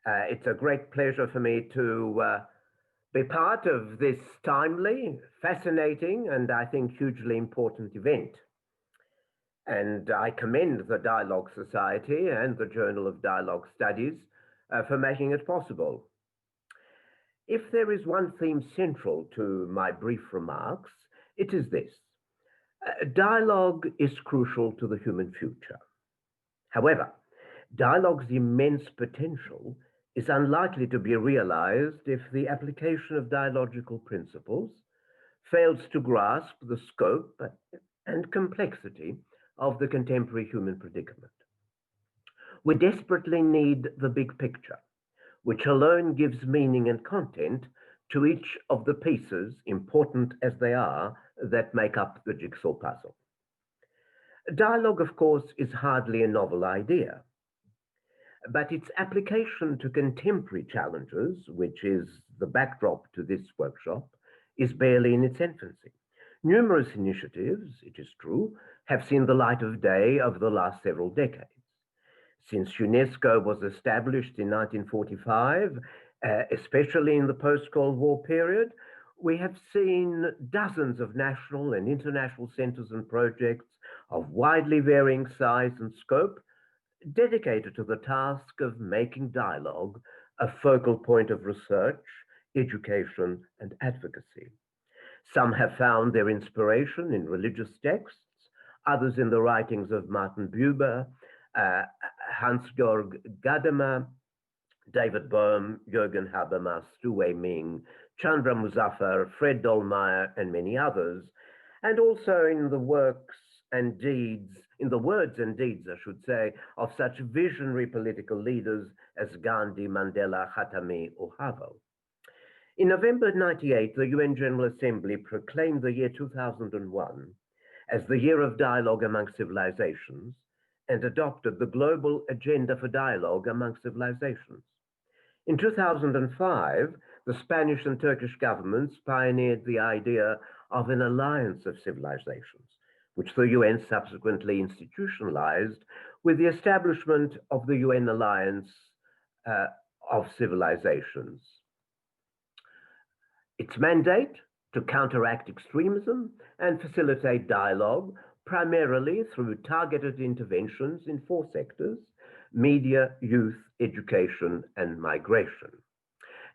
It's a great pleasure for me to be part of this timely, fascinating, and I think hugely important event. And I commend the Dialogue Society and the Journal of Dialogue Studies for making it possible. If there is one theme central to my brief remarks, it is this. Dialogue is crucial to the human future. However, dialogue's immense potential is unlikely to be realized if the application of dialogical principles fails to grasp the scope and complexity of the contemporary human predicament. We desperately need the big picture, which alone gives meaning and content to each of the pieces, important as they are, that make up the jigsaw puzzle. Dialogue, of course, is hardly a novel idea, but its application to contemporary challenges, which is the backdrop to this workshop, is barely in its infancy. Numerous initiatives, it is true, have seen the light of day over the last several decades. Since UNESCO was established in 1945, especially in the post-Cold War period, we have seen dozens of national and international centers and projects of widely varying size and scope dedicated to the task of making dialogue a focal point of research, education, and advocacy. Some have found their inspiration in religious texts, others in the writings of Martin Buber, Hans-Georg Gadamer, David Bohm, Jürgen Habermas, Stu Wei Ming, Chandra Muzaffar, Fred Dollmeyer, and many others, and also in the works and deeds, in the words and deeds, I should say, of such visionary political leaders as Gandhi, Mandela, Khatami, or Havel. In November 98, the UN General Assembly proclaimed the year 2001 as the Year of Dialogue Among Civilizations and adopted the Global Agenda for Dialogue Among Civilizations. In 2005, the Spanish and Turkish governments pioneered the idea of an alliance of civilizations, which the UN subsequently institutionalized with the establishment of the UN Alliance of Civilizations. Its mandate to counteract extremism and facilitate dialogue, primarily through targeted interventions in four sectors: media, youth, education, and migration.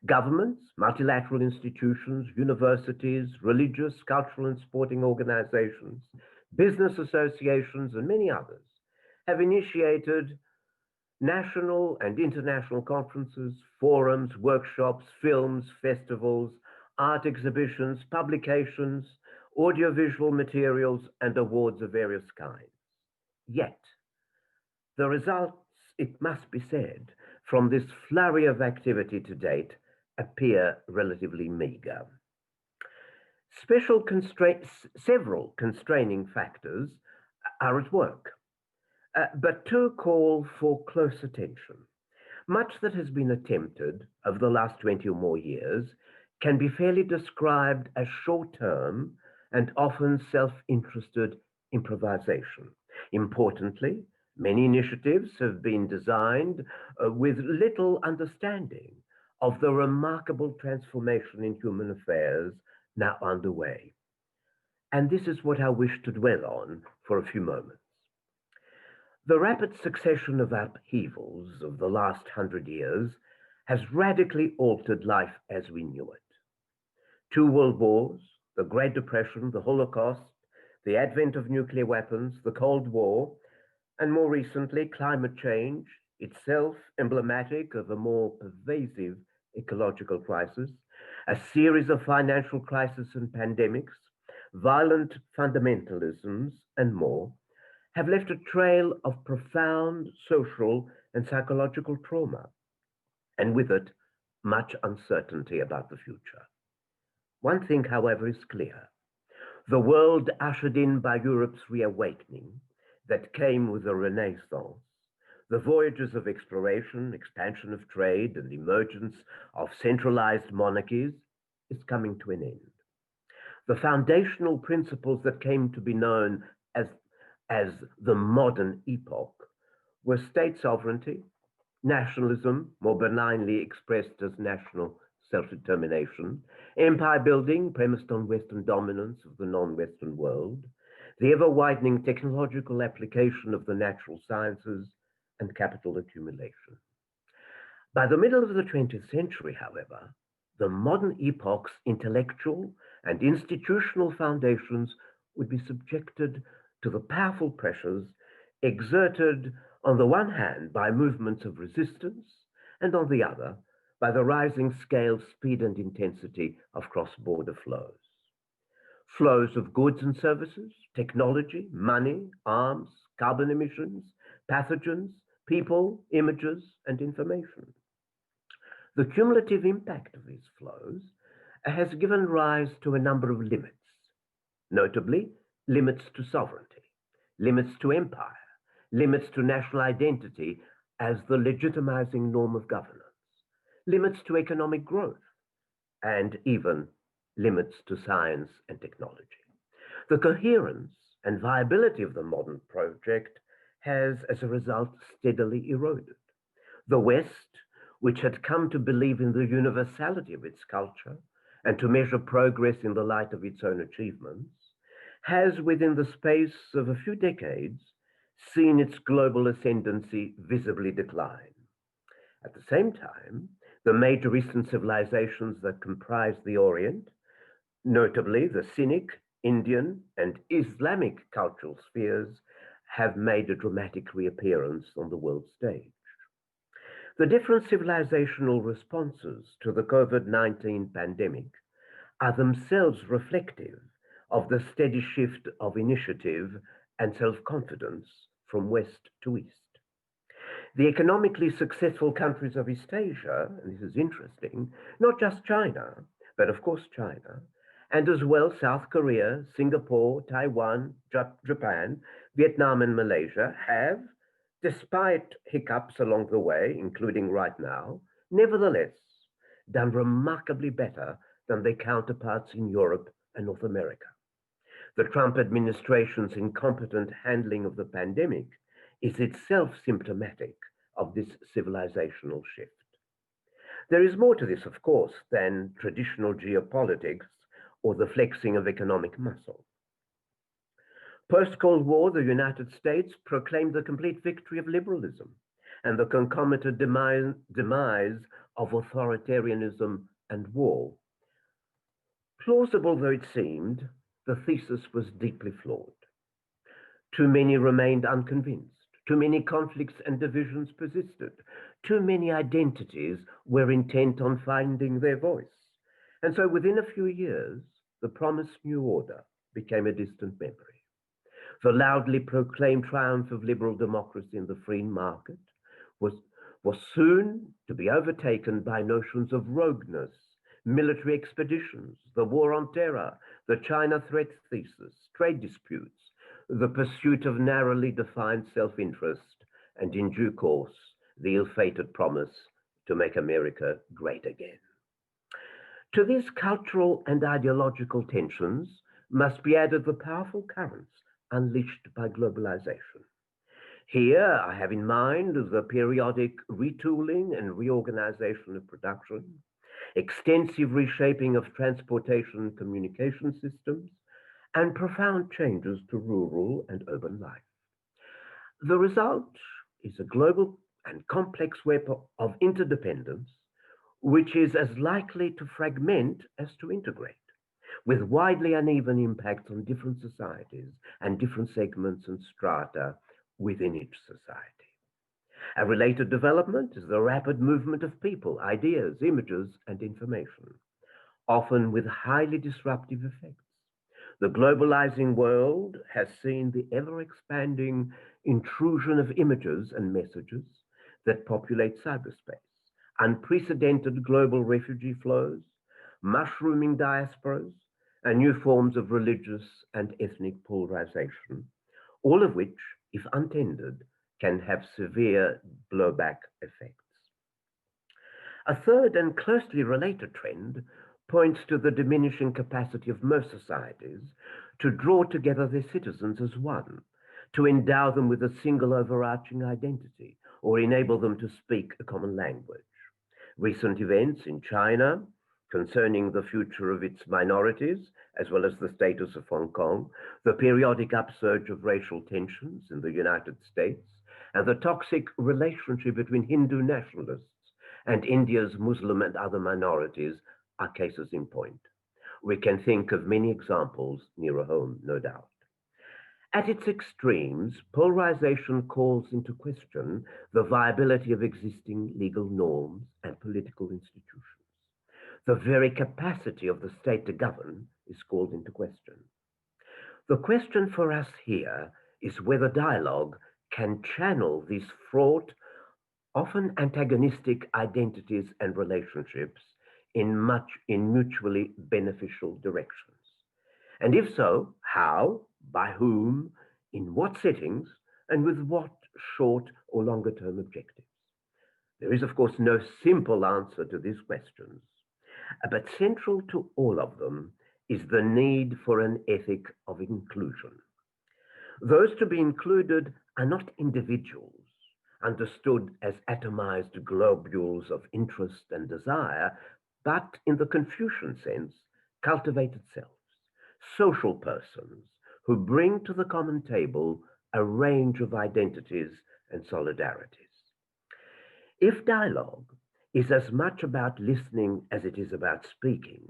Governments, multilateral institutions, universities, religious, cultural, and sporting organizations, business associations, and many others have initiated national and international conferences, forums, workshops, films, festivals, art exhibitions, publications, audiovisual materials, and awards of various kinds. Yet, the results, it must be said, from this flurry of activity to date appear relatively meager. Several constraining factors are at work, but two call for close attention. Much that has been attempted over the last 20 or more years can be fairly described as short-term and often self-interested improvisation. Importantly, many initiatives have been designed with little understanding of the remarkable transformation in human affairs now underway. And this is what I wish to dwell on for a few moments. The rapid succession of upheavals of the last 100 years has radically altered life as we knew it. Two world wars, the Great Depression, the Holocaust, the advent of nuclear weapons, the Cold War, and more recently, climate change, itself emblematic of a more pervasive ecological crisis, a series of financial crises and pandemics, violent fundamentalisms, and more, have left a trail of profound social and psychological trauma, and with it, much uncertainty about the future. One thing, however, is clear. The world ushered in by Europe's reawakening that came with the Renaissance, the voyages of exploration, expansion of trade, and emergence of centralized monarchies is coming to an end. The foundational principles that came to be known as the modern epoch were state sovereignty, nationalism, more benignly expressed as national self-determination, empire building premised on Western dominance of the non-Western world, the ever-widening technological application of the natural sciences, and capital accumulation. By the middle of the 20th century, however, the modern epoch's intellectual and institutional foundations would be subjected to the powerful pressures exerted on the one hand by movements of resistance, and on the other by the rising scale, speed, and intensity of cross-border flows. Flows of goods and services, technology, money, arms, carbon emissions, pathogens, people, images, and information. The cumulative impact of these flows has given rise to a number of limits, notably limits to sovereignty, limits to empire, limits to national identity as the legitimizing norm of governance, limits to economic growth, and even limits to science and technology. The coherence and viability of the modern project has, as a result, steadily eroded. The West, which had come to believe in the universality of its culture and to measure progress in the light of its own achievements, has, within the space of a few decades, seen its global ascendancy visibly decline. At the same time, the major Eastern civilizations that comprise the Orient, notably the Cynic, Indian, and Islamic cultural spheres, have made a dramatic reappearance on the world stage. The different civilizational responses to the COVID-19 pandemic are themselves reflective of the steady shift of initiative and self-confidence from West to East. The economically successful countries of East Asia, and this is interesting, not just China, but of course China, and as well South Korea, Singapore, Taiwan, Japan, Vietnam, and Malaysia have, despite hiccups along the way, including right now, nevertheless done remarkably better than their counterparts in Europe and North America. The Trump administration's incompetent handling of the pandemic is itself symptomatic of this civilizational shift. There is more to this, of course, than traditional geopolitics or the flexing of economic muscle. Post-Cold War, the United States proclaimed the complete victory of liberalism and the concomitant demise of authoritarianism and war. Plausible though it seemed, the thesis was deeply flawed. Too many remained unconvinced. Too many conflicts and divisions persisted. Too many identities were intent on finding their voice. And so within a few years, the promised new order became a distant memory. The loudly proclaimed triumph of liberal democracy in the free market was soon to be overtaken by notions of rogueness, military expeditions, the war on terror, the China threat thesis, trade disputes, the pursuit of narrowly defined self-interest, and in due course, the ill-fated promise to make America great again. To these cultural and ideological tensions must be added the powerful currents unleashed by globalization. Here, I have in mind the periodic retooling and reorganization of production, extensive reshaping of transportation and communication systems, and profound changes to rural and urban life. The result is a global and complex web of interdependence, which is as likely to fragment as to integrate, with widely uneven impacts on different societies and different segments and strata within each society. A related development is the rapid movement of people, ideas, images, and information, often with highly disruptive effects. The globalizing world has seen the ever-expanding intrusion of images and messages that populate cyberspace, unprecedented global refugee flows, mushrooming diasporas, and new forms of religious and ethnic polarization, all of which, if untended, can have severe blowback effects. A third and closely related trend points to the diminishing capacity of most societies to draw together their citizens as one, to endow them with a single overarching identity, or enable them to speak a common language. Recent events in China concerning the future of its minorities, as well as the status of Hong Kong, the periodic upsurge of racial tensions in the United States, and the toxic relationship between Hindu nationalists and India's Muslim and other minorities are cases in point. We can think of many examples nearer home, no doubt. At its extremes, polarization calls into question the viability of existing legal norms and political institutions. The very capacity of the state to govern is called into question. The question for us here is whether dialogue can channel these fraught, often antagonistic identities and relationships in mutually beneficial directions. And if so, how, by whom, in what settings, and with what short or longer term objectives? There is, of course, no simple answer to these questions, but central to all of them is the need for an ethic of inclusion. Those to be included are not individuals, understood as atomized globules of interest and desire, but in the Confucian sense, cultivated selves, social persons who bring to the common table a range of identities and solidarities. If dialogue is as much about listening as it is about speaking,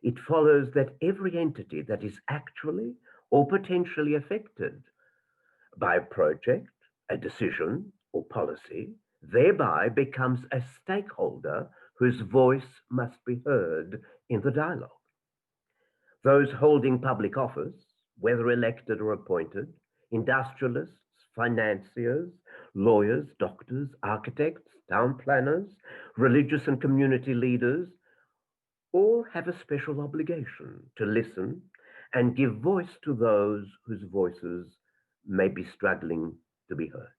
it follows that every entity that is actually or potentially affected by a project, a decision, or policy, thereby becomes a stakeholder whose voice must be heard in the dialogue. Those holding public office, whether elected or appointed, industrialists, financiers, lawyers, doctors, architects, town planners, religious and community leaders, all have a special obligation to listen and give voice to those whose voices may be struggling to be heard.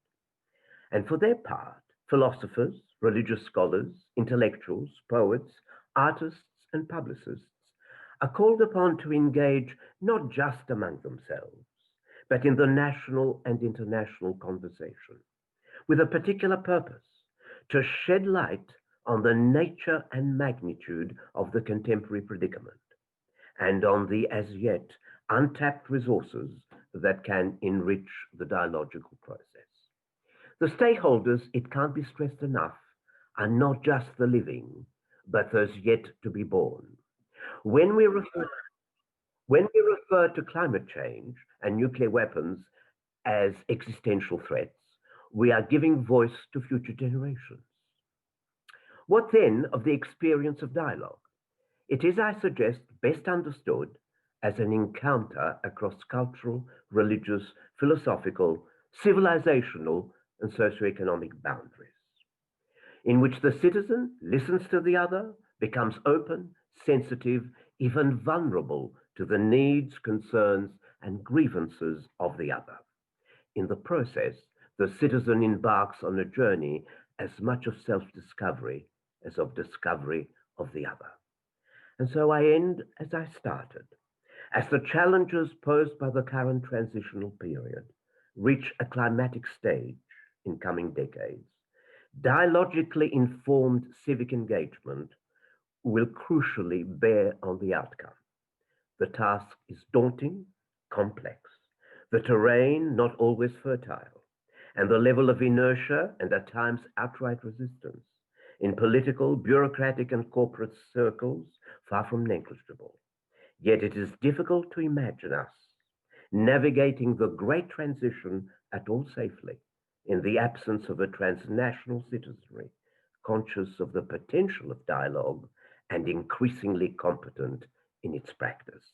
And for their part, philosophers, religious scholars, intellectuals, poets, artists, and publicists are called upon to engage not just among themselves, but in the national and international conversation, with a particular purpose: to shed light on the nature and magnitude of the contemporary predicament, and on the as yet untapped resources that can enrich the dialogical process. The stakeholders, it can't be stressed enough, are not just the living, but those yet to be born. When we refer, when we refer to climate change and nuclear weapons as existential threats, we are giving voice to future generations. What then of the experience of dialogue? It is, I suggest, best understood as an encounter across cultural, religious, philosophical, civilizational, and socioeconomic boundaries, in which the citizen listens to the other, becomes open, sensitive, even vulnerable to the needs, concerns, and grievances of the other. In the process, the citizen embarks on a journey as much of self-discovery as of discovery of the other. And so I end as I started. As the challenges posed by the current transitional period reach a climatic stage in coming decades, dialogically informed civic engagement will crucially bear on the outcome. The task is daunting, complex, the terrain not always fertile, and the level of inertia and at times outright resistance in political, bureaucratic, and corporate circles far from negligible. Yet it is difficult to imagine us navigating the great transition at all safely in the absence of a transnational citizenry conscious of the potential of dialogue and increasingly competent in its practice.